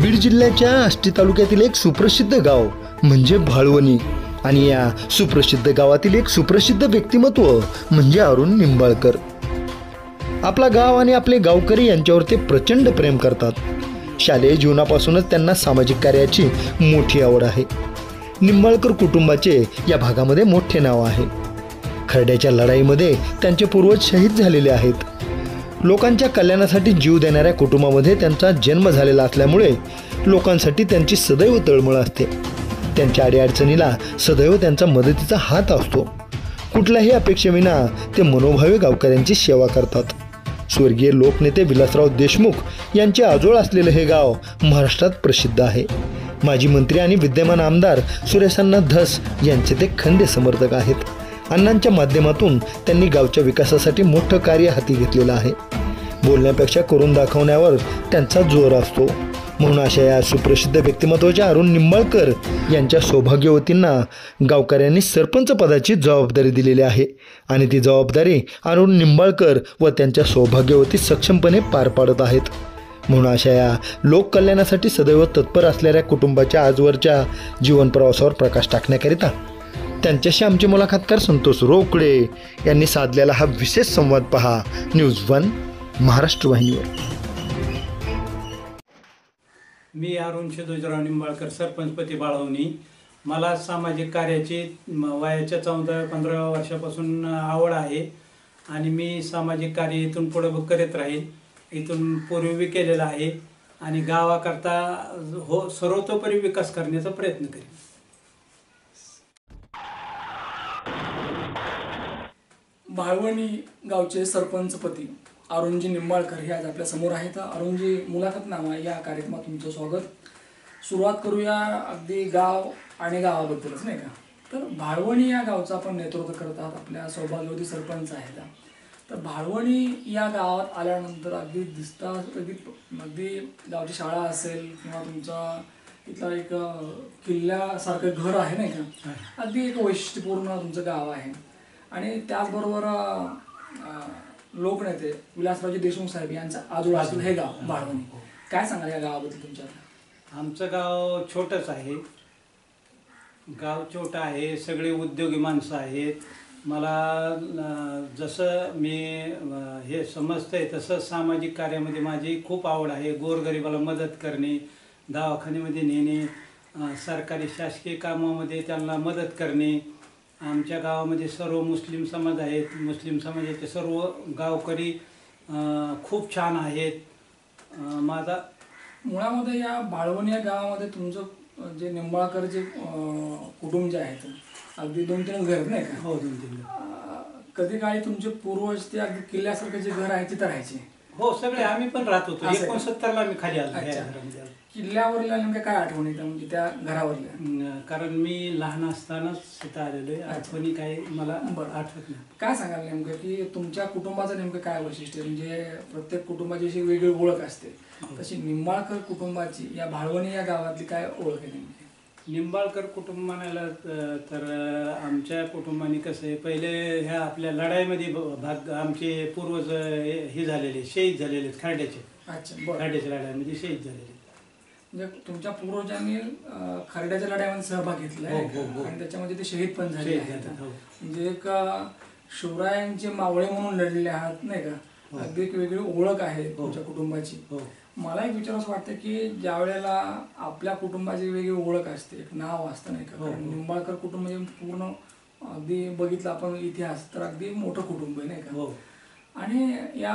बीड जिल्ह्याच्या आष्टी तालुक्यातील एक सुप्रसिद्ध गाव म्हणजे भाळवणी आणि या सुप्रसिद्ध गावातील एक सुप्रसिद्ध व्यक्तिमत्व म्हणजे अरुण निंबाळकर। आपला गाव आणि आपले गावकरी यांच्यावर ते प्रचंड प्रेम करतात। शालेय जीवनापासूनच त्यांना सामाजिक कार्याची मोठी आवड आहे। निंबाळकर कुटुंबाचे या भागामध्ये मोठे नाव आहे। खरड्याच्या लढाईमध्ये त्यांचे पूर्वज शहीद झालेले आहेत। लोकांच्या कल्याणासाठी जीव देणाऱ्या कुटुंबामध्ये त्यांचा जन्म झालेला असल्यामुळे लोकांसाठी त्यांची सदैव तळमळ असते। त्यांच्या अडीअडचणीला सदैव त्यांचा मदतीचा हात असतो। कुठल्याही अपेक्षेविना ते मनोभावे गावकऱ्यांची सेवा करतात। स्वर्गीय लोकनेते विलासराव देशमुख यांचे आजोळ असलेले हे गाव महाराष्ट्रात प्रसिद्ध आहे। माजी मंत्री आणि विद्यमान आमदार सुरेशअण्णा धस यांचे ते खंदे समर्थक आहेत। अण्णांच्या माध्यमातून त्यांनी गावच्या विकासासाठी मोठं कार्य हाती घेतलेलं आहे। बोलण्यापेक्षा करून दाखवण्यावर त्यांचा जोर असतो। म्हणून अशा या सुप्रसिद्ध व्यक्तिमत्वाच्या अरुण निंबाळकर यांच्या सौभाग्यवतींना गावकऱ्यांनी सरपंच पदाची जबाबदारी दिलेली आहे आणि ती जबाबदारी अरुण निंबाळकर व त्यांच्या सौभाग्यवती सक्षमपणे पार पाडत आहेत। म्हणून अशा या लोककल्याणासाठी सदैव तत्पर असलेल्या कुटुंबाच्या आजवरच्या जीवन प्रवासावर प्रकाश टाकण्याकरिता त्यांच्याशी आमचे मुलाखतकार संतोष रोकडे यांनी साधलेला हा विशेष संवाद पहा न्यूज 1 महाराष्ट्र वाहिनीवर। मी अरुण शिदोजीराव निंबाळकर, सरपंचपती भाळवणी। मला सामाजिक कार्याची वयाच्या 14-15 वर्षापासून आवड आहे आणि मी सामाजिक कार्य इथून पुढे करत राहील। इथून पूर्वी केलेलं आहे आणि गावाकरता सर्वतोपरी विकास करण्याचा प्रयत्न करेन। भाळवणी गावचे सरपंचपती अरुणजी निंबाळकर हे आज आपल्या समोर आहेत। अरुणजी, मुलाखतनामा या कार्यक्रमात तुमचं स्वागत। सुरुवात करूया अगदी गाव आणि गावाबद्दलच, नाही का? तर भाळवणी या गावचं आपण नेतृत्व करतात, आपल्या सौभाग्यवती सरपंच आहेत। तर भाळवणी या गावात आल्यानंतर अगदी दिसतात अगदी गावची शाळा असेल किंवा तुमचा इथला एक किल्ल्यासारखं घर आहे, नाही का? अगदी एक वैशिष्ट्यपूर्ण तुमचं गाव आहे आणि त्याचबरोबर लोकनेते विलासरावजी देशमुख साहेब यांचा आजोळ असलेलं हे गाव भाळवणी। काय सांगाल या गावाबद्दल तुमच्या? आमचं गाव छोटंच आहे, गाव छोटं आहे, सगळे उद्योगी माणसं आहेत। मला जसं मी हे समजतंय तसं सामाजिक कार्यामध्ये माझी खूप आवड आहे। गोरगरिबाला मदत करणे, दवाखान्यामध्ये नेणे, सरकारी शासकीय कामामध्ये त्यांना मदत करणे। आमच्या गावामध्ये सर्व मुस्लिम समाज आहेत। मुस्लिम समाजाचे सर्व गावकरी खूप छान आहेत। माझा मुळामध्ये या भाळवणी या गावामध्ये तुमचं जे निंबाळकर जे कुटुंब जे आहेत अगदी 2-3 घर, नाही का? हो, 2-3 कधी काळी तुमचे पूर्वज ते अगदी किल्ल्यासारखं जे घर आहे तिथं राहायचे? हो, सगळे आम्ही पण राहत होतो। 69ला आम्ही खाली आलो। किल्ल्यावरल्या नेमक्या काय आठवणी म्हणजे त्या घरावरल्या? कारण मी लहान असतानाच तिथं आलेलो आहे। आठवणी काही मला आठवत नाही। काय सांगाल नेमकं की तुमच्या कुटुंबाचं नेमकं काय वैशिष्ट्य? म्हणजे प्रत्येक कुटुंबाची अशी वेगळी ओळख असते, तशी निंबाळकर कुटुंबाची या भाळवणी या गावातली काय ओळख आहे नेमकी? निंबाळकर कुटुंब म्हणायला तर आमच्या कुटुंबाने कसं आहे, पहिले ह्या आपल्या लढाईमध्ये भाग आमचे पूर्वज हे झालेले, शहीद झालेले खरड्याचे। अच्छा, खरड्याच्या लढाईमध्ये शहीद झालेले। म्हणजे तुमच्या पूर्वजांनी खरड्याच्या लढाईमध्ये सहभाग घेतलाय आणि त्याच्यामध्ये ते शहीद पण झाले आहेत। म्हणजे एक शिवरायांचे मावळे म्हणून लढलेले आहात, नाही का? अगदी एक वेगळी ओळख आहे तुमच्या कुटुंबाची। मला एक विचारावंसं वाटतं की ज्या वेळेला आपल्या कुटुंबाची वेगळी ओळख असते, एक नाव असतं, नाही का? निंबाळकर कुटुंब म्हणजे पूर्ण अगदी बघितलं आपण इतिहास तर अगदी मोठं कुटुंब आहे, नाही का? आणि या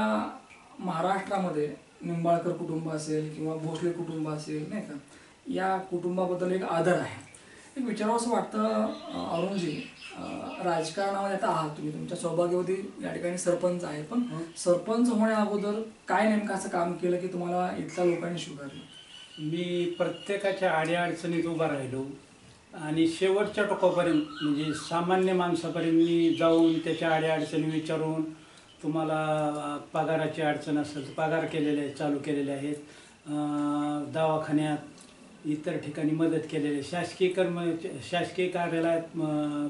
महाराष्ट्रामध्ये निंबाळकर कुटुंब असेल किंवा भोसले कुटुंब असेल, नाही का, या कुटुंबाबद्दल एक आदर आहे। एक विचारावंसं वाटतं अरुणजी, राजकारणामध्ये आता आहात तुम्ही, तुमच्या सौभाग्यवती या ठिकाणी सरपंच आहे, पण सरपंच होण्या अगोदर काय नेमकं असं काम केलं की तुम्हाला इथल्या लोकांनी स्वीकारलं? मी प्रत्येकाच्या अडीअडचणीत उभा राहिलो आणि शेवटच्या टोकापर्यंत म्हणजे सामान्य माणसापर्यंत मी जाऊन त्याच्या अडीअडचणी विचारून, तुम्हाला पगाराची अडचण असेल तर पगार केलेले चालू केलेले आहेत, दवाखान्यात इतर ठिकाणी मदत केलेली, शासकीय कार्यालयात,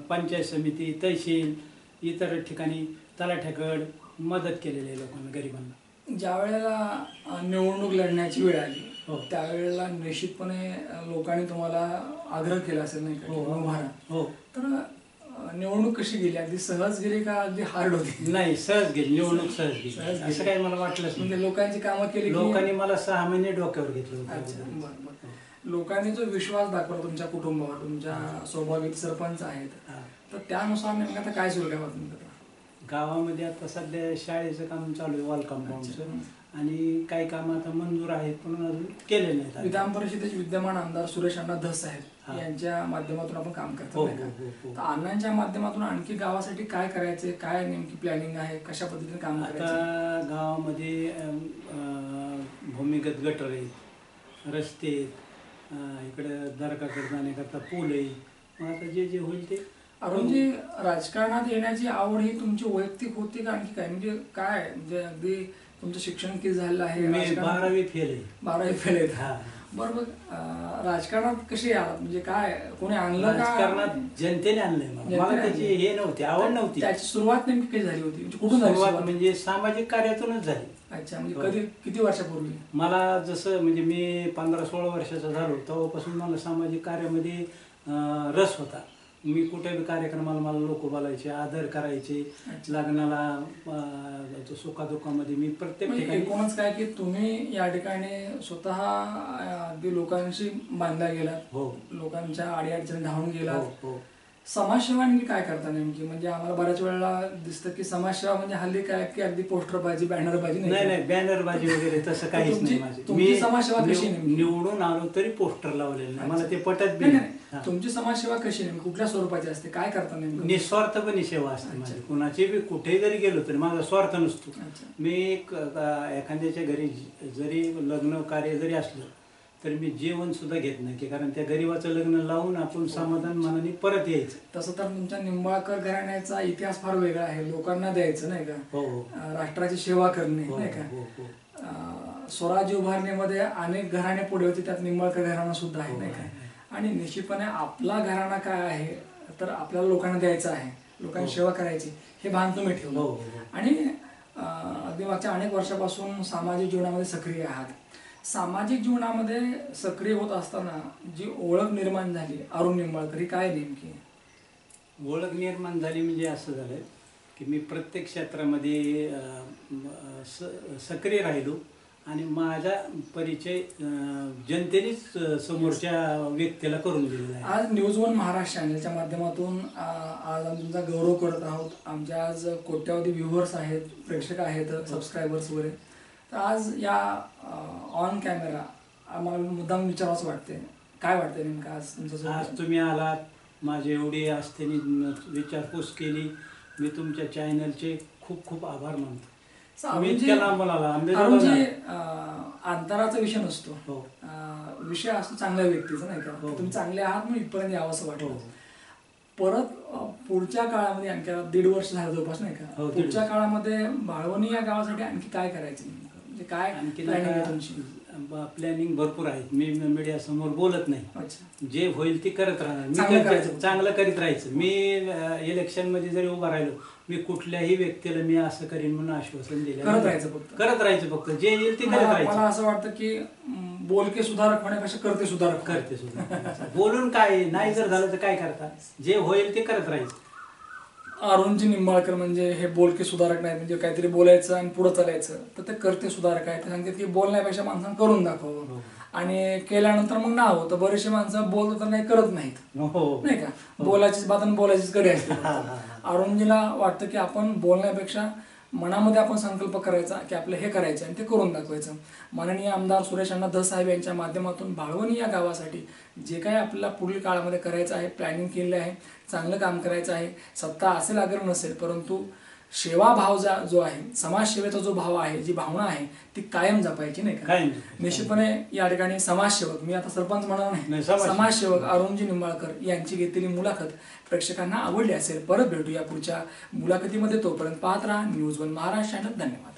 पंचायत समिती, तहसील, इतर ठिकाणी तलाठ्याकडे मदत केलेली आहे लोकांना, गरिबांना। ज्या वेळेला निवडणूक लढण्याची वेळ आली त्यावेळेला निश्चितपणे लोकांनी तुम्हाला आग्रह केला असेल नाही का उभारा. तर निवडणूक कशी गेली? अगदी सहज गेली का अगदी हार्ड होती? नाही, सहज गेली निवडणूक, सहज गेली. असं काही मला वाटलंच म्हणजे लोकांची कामं केली, लोकांनी मला 6 महिने डोक्यावर घेतलं होतं. बरं. लोकांनी जो विश्वास दाखवला तुमच्या कुटुंबावर, तुमच्या स्वाभाविक सरपंच आहेत, तर त्यानुसार नेमकं आता काय सुरू आहे गावामध्ये? आता सध्या शाळेचं काम चालू आहे, वॉल कंपाऊंडचं, आणि काही काम आता मंजूर आहेत पण अजून केले नाहीत. विधान परिषदेचे विद्यमान आमदार सुरेश अण्णा धस आहेत, यांच्या माध्यमातून आपण काम करतो. तर अण्णांच्या माध्यमातून आणखी गावासाठी काय करायचे, काय नेमकी प्लॅनिंग आहे, कशा पद्धतीने काम करायचं? आता गावामध्ये भूमिगत गटर आहेत, रस्ते, इकडे दर्गाकडे जाण्याकरता पूल आहे. मग आता जे जे होईल ते. अरुणजी, राजकारणात येण्याची आवड ही तुमची वैयक्तिक होती का आणखी काय? म्हणजे काय, म्हणजे अगदी तुमचं शिक्षण किती झालं आहे? 12वी फेल आहे. 12वी फेल आहे. बरोबर. राजकारणात कशी आलात, म्हणजे काय, कोणी आणलं का? राजकारणात जनतेने आणलंय मला. त्याची हे नव्हती, आवड नव्हती. त्याची सुरुवात नेमकी कशी झाली होती, म्हणजे कुठून सुरुवात? म्हणजे सामाजिक कार्यातूनच झाली. अच्छा, म्हणजे कधी, किती वर्षापूर्वी? मला जसं म्हणजे मी 15-16 वर्षाचा झालो तेव्हापासून मला सामाजिक कार्यामध्ये रस होता. मी कुठेही कार्यक्रमाला मला लोक बोलायचे, आदर करायचे, लग्नाला, सुखादुःखामध्ये मी प्रत्येक ठिकाणी. एकूणच काय की तुम्ही या ठिकाणी स्वतः अगदी लोकांशी बांधला गेलात, लोकांच्या अडीअडचणी धावून गेलात. समाजसेवा आणखी काय करता नेमकी? म्हणजे आम्हाला बऱ्याच वेळेला दिसतं की समाजसेवा म्हणजे हल्ली काय की अगदी पोस्टरबाजी, बॅनरबाजी. नाही, बॅनरबाजी वगैरे तसं काहीच नाही. तुमची समाजसेवा कशी? निवडून आलो तरी पोस्टर लावलेलं नाही, मला ते पटत बी नाही. तुमची समाजसेवा कशी नेमकी, कुठल्या स्वरूपाची असते, काय करता नेमकी? निस्वार्थपणे सेवा असते माझी. कुणाची बी कुठेही जरी गेलो तरी माझा स्वार्थ नसतो. मी एखाद्याच्या घरी जरी लग्न कार्य जरी असलं तर मी जेवण सुद्धा घेत नाही, की कारण त्या गरीबाचं लग्न लावून आपण समाधान मनाने परत यायचं. तसं तर तुमच्या निंबाळकर घराण्याचा इतिहास फार वेगळा आहे. लोकांना द्यायचं नाही का, राष्ट्राची सेवा करणे नाही का. स्वराज्य उभारणीमध्ये अनेक घराणे पुढे होते, त्यात निंबाळकर घराणा सुद्धा आहे नाही का. आणि निश्चितपणे आपला घराणा काय आहे तर आपल्याला लोकांना द्यायचं आहे, लोकांची सेवा करायची, हे भान तुम्ही ठेवलं. आणि अगदी मागच्या अनेक वर्षापासून सामाजिक जीवनामध्ये सक्रिय आहात. सामाजिक जीवनामध्ये सक्रिय होत असताना जी ओळख निर्माण झाली अरुण निंबाळकर, ही काय नेमकी? ओळख निर्माण झाली म्हणजे असं झालं की मी प्रत्येक क्षेत्रामध्ये सक्रिय राहिलो आणि माझा परिचय जनतेनेच समोरच्या व्यक्तीला करून दिलेला आहे. आज न्यूज वन महाराष्ट्र चॅनलच्या माध्यमातून आज आम्ही तुमचा गौरव करत आहोत. आमच्या आज कोट्यावधी व्ह्युअर्स आहेत, प्रेक्षक आहेत, सबस्क्रायबर्स वगैरे. तर आज या ऑन कॅमेरा आम्हाला मुद्दाम विचारावंच वाटते, काय वाटतं नेमकं आज तुमचं? आज तुम्ही आलात, माझी एवढी असतेनी विचारपूस केली, मी तुमच्या चॅनलचे खूप खूप आभार मानतो. अंतराचा विषय नसतो, विषय असतो चांगल्या व्यक्तीचा नाही का. तुम्ही चांगले आहात म्हणून इथपर्यंत यावं असं वाटतं. परत पुढच्या काळामध्ये आणखी 1.5 वर्ष झालं जवळपास नाही का, पुढच्या काळामध्ये भाळवणी या गावासाठी आणखी काय करायचं, म्हणजे काय आणखी प्लॅनिंग भरपूर आहेत. मी मीडिया समोर बोलत नाही, जे होईल ते करत राहणार. मी चांगलं करीत राहायचं. मी इलेक्शन मध्ये जरी उभा राहिलो, मी कुठल्याही व्यक्तीला मी असं करीन म्हणून आश्वासन दिलं, करत राहायचं फक्त जे येईल ते करत राहायचं. मला असं वाटतं की बोलके सुधारक होण्यापेक्षा करते सुधारक. बोलून काय नाही, जर झालं तर काय करता, जे होईल ते करत राहायचं. अरुणजी निंबाळकर म्हणजे हे बोलके सुधारक नाही, म्हणजे काहीतरी बोलायचं आणि पुढे चालायचं, तर ते करते सुधारक आहे. ते सांगतात की बोलण्यापेक्षा माणसानं करून दाखवावं आणि केल्यानंतर मग ना होतं. बरेचसे माणसं बोलतात तर नाही करत नाहीत नाही का, बोलायचीच बात आणि बोलायचीच कडे असते. अरुणजीला वाटतं की आपण बोलण्यापेक्षा मनामध्ये आपण संकल्प करायचा की आपलं हे करायचं आणि ते करून दाखवायचं. माननीय आमदार सुरेश अण्णा धस साहेब यांच्या माध्यमातून भाळवणी या गावासाठी जे काही आपल्याला पुढील काळामध्ये करायचं आहे, प्लॅनिंग केलेलं आहे, चांगलं काम करायचं आहे. सत्ता असेल अगर नसेल, परंतु सेवाभाव जो आहे, समाजसेवेचा जो भाव आहे, जी भावना आहे, ती कायम जपायची नाही का. निश्चितपणे या ठिकाणी समाजसेवक, मी आता सरपंच म्हणणार नाही, समाजसेवक अरुणजी निंबाळकर यांची घेतलेली मुलाखत प्रेक्षकांना आवडली असेल. परत भेटूया पुढच्या मुलाखतीमध्ये. तोपर्यंत पाहत राहा न्यूज वन महाराष्ट्र चॅनल. धन्यवाद.